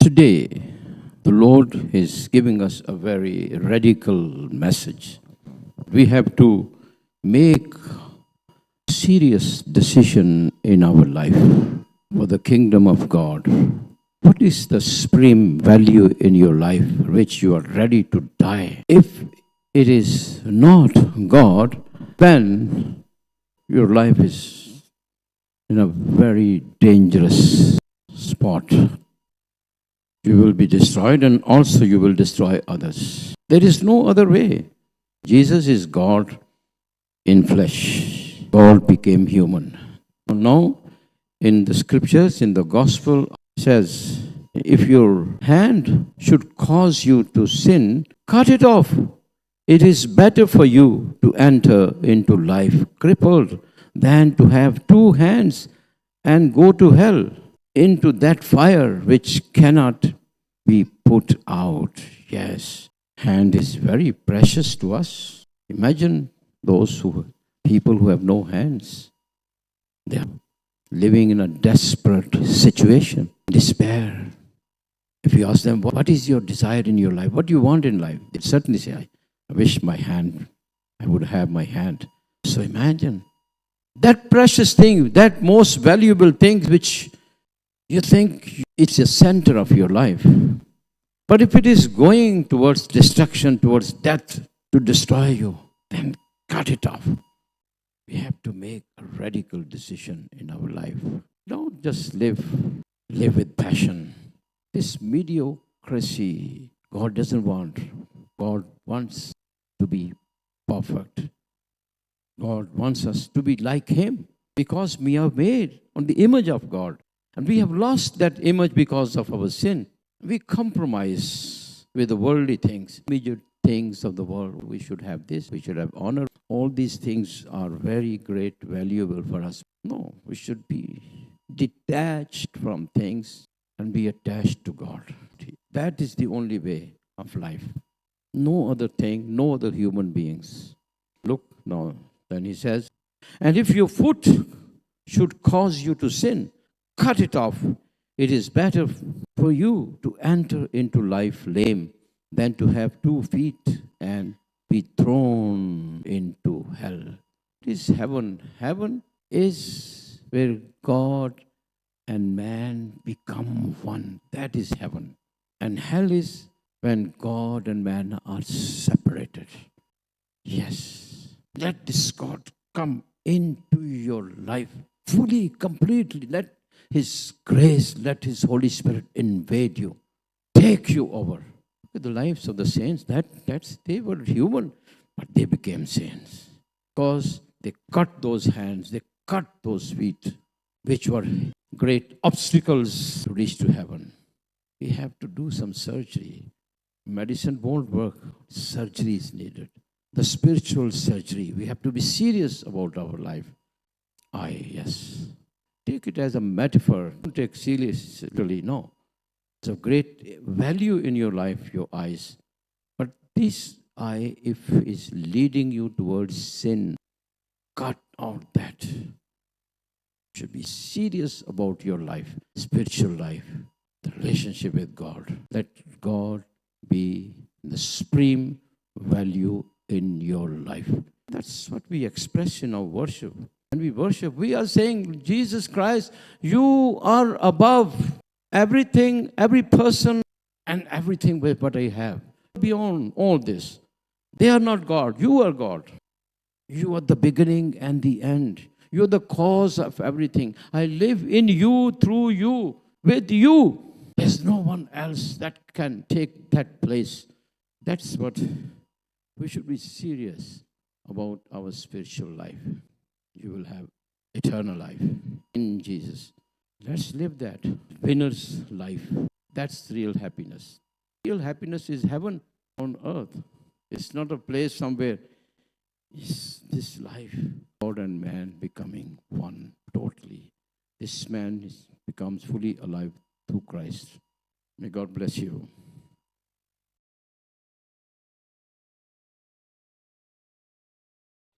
Today, the Lord is giving us a very radical message. We have to make serious decision in our life for the kingdom of God. What is the supreme value in your life which you are ready to die? If it is not God, then your life is in a very dangerous spot. You will be destroyed and also you will destroy others. There is no other way. Jesus is God in flesh. God became human. Now, in the scriptures, in the gospel, it says, if your hand should cause you to sin, cut it off. It is better for you to enter into life crippled than to have two hands and go to hell, into that fire which cannot be put out. Yes, hand is very precious to us. Imagine people who have no hands. They are living in a desperate situation, despair. If you ask them, what is your desire in your life? What do you want in life? They certainly say, I wish I would have my hand. So imagine that precious thing, that most valuable thing which you think it's the center of your life. But if it is going towards destruction, towards death, to destroy you, then cut it off. We have to make a radical decision in our life. Don't just live with passion. This mediocrity, God doesn't want. God wants to be perfect. God wants us to be like Him because we are made on the image of God. And we have lost that image because of our sin. We compromise with the worldly things, immediate things of the world. We should have this, we should have honor. All these things are very great, valuable for us. No, we should be detached from things and be attached to God. That is the only way of life. No other thing, no other human beings. Look now, then he says, and if your foot should cause you to sin, cut it off. It is better for you to enter into life lame than to have 2 feet and be thrown into hell. It is heaven. Heaven is where God and man become one. That is heaven. And hell is when God and man are separated. Yes. Let this God come into your life fully, completely. Let His grace, let His Holy Spirit invade you, take you over. Look at the lives of the saints. They were human, but they became saints because they cut those hands, they cut those feet, which were great obstacles to reach to heaven. We have to do some surgery. Medicine won't work. Surgery is needed. The spiritual surgery. We have to be serious about our life. Yes. Take it as a metaphor. Don't take seriously. No. It's of great value in your life, your eyes. But this eye, if is leading you towards sin, cut out that. You should be serious about your life, spiritual life, the relationship with God. Let God be the supreme value in your life. That's what we express in our worship. When we worship, we are saying, Jesus Christ, you are above everything, every person, and everything with what I have. Beyond all this, they are not God. You are God. You are the beginning and the end. You are the cause of everything. I live in you, through you, with you. There's no one else that can take that place. That's what we should be serious about our spiritual life. You will have eternal life in Jesus. Let's live that winner's life. That's real happiness. Real happiness is heaven on earth. It's not a place somewhere. It's this life, God and man becoming one totally. This man becomes fully alive through Christ. May God bless you.